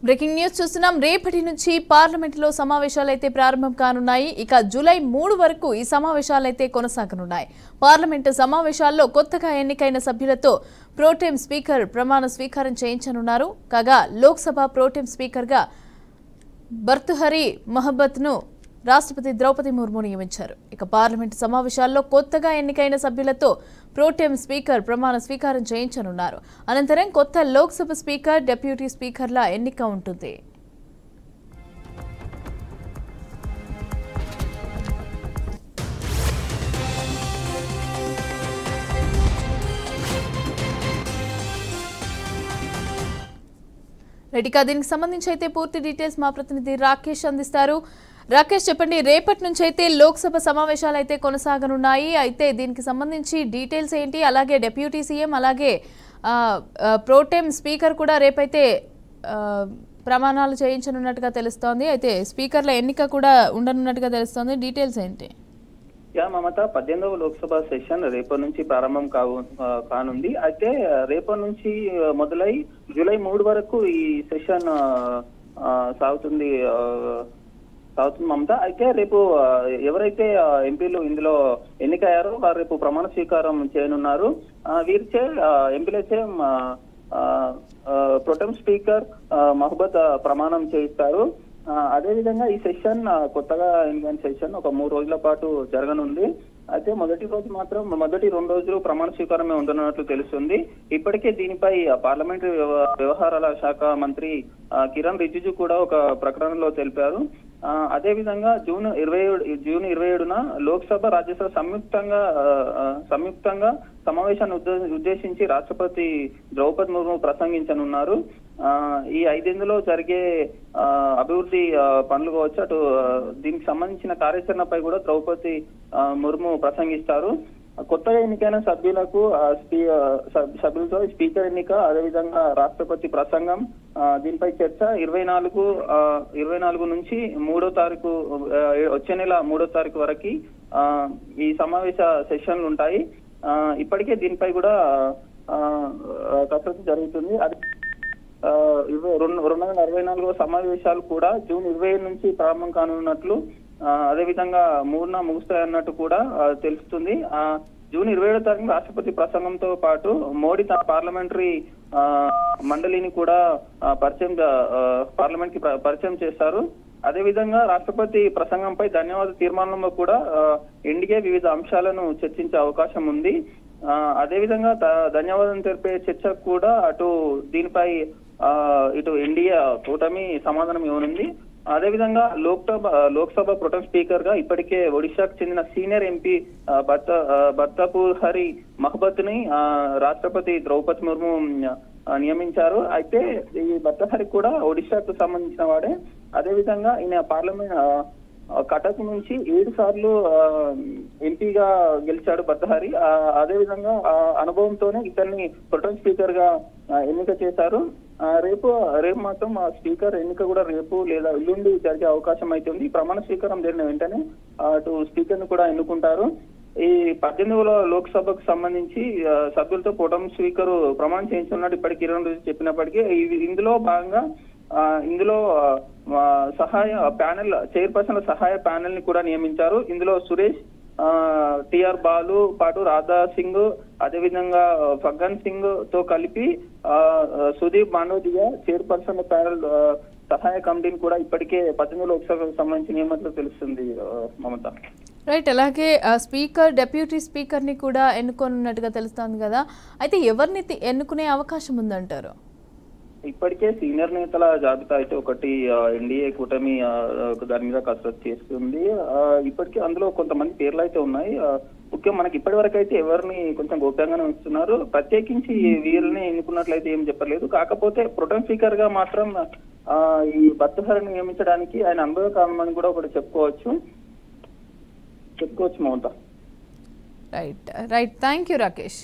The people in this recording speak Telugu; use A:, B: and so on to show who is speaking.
A: బ్రేకింగ్ న్యూస్ చూస్తున్నాం. రేపటి నుంచి పార్లమెంటులో సమావేశాలైతే ప్రారంభం కానున్నాయి. ఇక జూలై 3 వరకు ఈ సమావేశాలైతే కొనసాగనున్నాయి. పార్లమెంటు సమావేశాల్లో కొత్తగా ఎన్నికైన సభ్యులతో ప్రోటెం స్పీకర్ ప్రమాణ స్వీకారం చేయించనున్నారు. కాగా లోక్సభ ప్రోటెం స్పీకర్గా భర్తృహరి మహబత్ను రాష్ట్రపతి ద్రౌపది ముర్ము నియమించారు. ఇక పార్లమెంటు సమావేశాల్లో కొత్తగా ఎన్నికైన సభ్యులతో ప్రోటెం స్పీకర్ ప్రమాణ స్వీకారం చేయించనున్నారు. అనంతరం కొత్త లోక్సభ స్పీకర్, డిప్యూటీ స్పీకర్ల ఎన్నిక ఉంటుంది. రెడ్డిగా దీనికి సంబంధించి అయితే పూర్తి డీటెయిల్స్ మా ప్రతినిధి రాకేష్ అందిస్తారు. రాకేష్, చెప్పండి, రేపటి నుంచి అయితే లోక్సభ సమావేశాలు అయితే కొనసాగనున్నాయి. అయితే దీనికి సంబంధించి డీటెయిల్స్ ఏంటి? అలాగే డిప్యూటీ సీఎం అలాగే ప్రోటెం స్పీకర్ కూడా రేపైతే ప్రమాణాలు చేయించనున్నట్టుగా తెలుస్తోంది. అయితే స్పీకర్ల ఎన్నిక కూడా ఉండనున్నట్టుగా తెలుస్తోంది. డీటెయిల్స్ ఏంటి?
B: మమత, 18వ లోక్సభ సెషన్ రేపటి నుంచి ప్రారంభం కానుంది. అయితే రేపటి నుంచి మొదలై జూలై 3 వరకు ఈ సెషన్ సాగుతుంది మమత. అయితే రేపు ఎవరైతే ఎంపీలు ఇందులో ఎన్నికయ్యారో వారు రేపు ప్రమాణ స్వీకారం చేయనున్నారు. వీరిచే ఎంపీలచే ప్రొటెం స్పీకర్ మహబత్ ప్రమాణం చేయిస్తారు. అదేవిధంగా ఈ సెషన్ కొత్తగా ఎన్నికైన సెషన్ ఒక 3 రోజుల పాటు జరగనుంది. అయితే మొదటి 2 రోజులు ప్రమాణ స్వీకారమే ఉండనున్నట్లు తెలుస్తుంది. ఇప్పటికే దీనిపై పార్లమెంటరీ వ్యవహారాల శాఖ మంత్రి కిరణ్ రిజిజు కూడా ఒక ప్రకటనలో తెలిపారు. అదేవిధంగా జూన్ 27న లోక్సభ, రాజ్యసభ సంయుక్తంగా సమావేశాన్ని ఉద్దేశించి రాష్ట్రపతి ద్రౌపది ముర్ము ప్రసంగించనున్నారు. ఈ 5 జరిగే అభివృద్ధి పనులు కావచ్చు, అటు దీనికి సంబంధించిన కార్యాచరణపై కూడా ద్రౌపది ముర్ము ప్రసంగిస్తారు. కొత్తగా ఎన్నికైన సభ్యులతో స్పీకర్ ఎన్నిక, అదేవిధంగా రాష్ట్రపతి ప్రసంగం, దీనిపై చర్చ 24 నుంచి 3వ తారీఖు, వచ్చే నెల 3వ తారీఖు వరకు ఈ సమావేశ సెషన్లు ఉంటాయి. ఇప్పటికే దీనిపై కూడా కసరత్తు జరుగుతుంది. అది 264వ సమావేశాలు కూడా జూన్ 27 నుంచి ప్రారంభం కానున్నట్లు, అదేవిధంగా 3న ముగుస్తాయన్నట్టు కూడా తెలుస్తుంది. జూన్ 27వ తారీఖు రాష్ట్రపతి ప్రసంగంతో పాటు మోడీ తన పార్లమెంటరీ మండలిని కూడా పార్లమెంట్ కి పరిచయం చేస్తారు. అదేవిధంగా రాష్ట్రపతి ప్రసంగంపై ధన్యవాద తీర్మానంలో కూడా ఎన్డీఏ వివిధ అంశాలను చర్చించే అవకాశం ఉంది. అదేవిధంగా ధన్యవాదం తెలిపే చర్చ కూడా అటు దీనిపై ఇటు ఎన్డీఏ కూటమి సమాధానం ఇవ్వనుంది. అదేవిధంగా లోక్సభ ప్రొటెం స్పీకర్ గా ఇప్పటికే ఒడిశాకు చెందిన సీనియర్ ఎంపీ భర్తృహరి మహబత్ ని రాష్ట్రపతి ద్రౌపది ముర్ము నియమించారు. అయితే ఈ భర్తృహరి కూడా ఒడిశాకు సంబంధించిన వాడే. అదేవిధంగా ఈయన పార్లమెంట్ కటక్ నుంచి 7 సార్లు ఎంపీగా గెలిచాడు భర్తృహరి. అదేవిధంగా అనుభవంతోనే ఇతన్ని ప్రొటెం స్పీకర్ గా ఎన్నిక చేశారు. రేపు మాత్రం స్పీకర్ ఎన్నిక కూడా రేపు లేదా ఎల్లుండి జరిగే అవకాశం అయితే ఉంది. ప్రమాణ స్వీకారం జరిగిన వెంటనే అటు స్పీకర్ ను కూడా ఎన్నుకుంటారు. ఈ 18వ లోక్సభకు సంబంధించి సభ్యులతో ప్రొటెం స్పీకర్ ప్రమాణం చేయించున్నట్టు ఇప్పటికి కిరణ్ రిజిజు చెప్పినప్పటికీ ఇందులో భాగంగా ఇందులో సహాయ ప్యానెల్ చైర్పర్సన్ల సహాయ ప్యానెల్ ని కూడా నియమించారు. ఇందులో సురేష్, టిఆర్ బాలు పాటు రాధా సింగ్, అదేవిధంగా ఫగ్గన్ సింగ్ తో కలిపి సుదీప్ మాండోదియా చైర్పర్సన్ ప్యానెల్ సహాయ కమిటీని కూడా ఇప్పటికే 18వ లోక్సభకు సంబంధించి నియమించినట్లు తెలుస్తుంది మమత.
A: రైట్. అలాగే స్పీకర్, డిప్యూటీ స్పీకర్ ని కూడా ఎన్నుకోనున్నట్టుగా తెలుస్తోంది కదా. అయితే ఎవరిని ఎన్నుకునే అవకాశం ఉందంటారు?
B: ఇప్పటికే సీనియర్ నేతల జాబితా అయితే ఒకటి ఎన్డీఏ కూటమి దాని మీద కసరత్తు చేస్తుంది. ఇప్పటికే అందులో కొంతమంది పేర్లు అయితే ఉన్నాయి. ముఖ్యం మనకి ఇప్పటి వరకు అయితే ఎవరిని కొంచెం గోప్యంగానే ఉంచుతున్నారు. ప్రత్యేకించి వీరిని ఎన్నుకున్నట్లయితే ఏం చెప్పలేదు. కాకపోతే ప్రొటెం స్పీకర్ గా మాత్రం ఈ భర్తృహరిని నియమించడానికి ఆయన అనుభవ కారణమని కూడా ఒకటి చెప్పుకోవచ్చు మమత.
A: రైట్. Thank you Rakesh.